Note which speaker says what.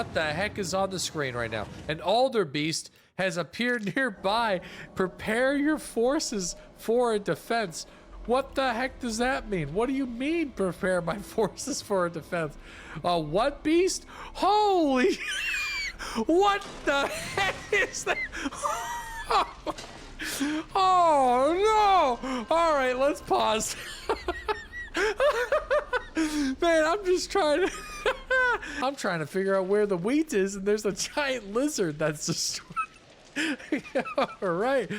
Speaker 1: what the heck is on the screen right now. An alder beast has appeared nearby. Prepare your forces for a defense. What the heck does that mean? What do you mean, prepare my forces for a defense? What beast? Holy... What the heck is that? Oh no! All right, let's pause. Man, I'm just trying to... I'm trying to figure out where the wheat is, and there's a giant lizard that's destroyed. All right.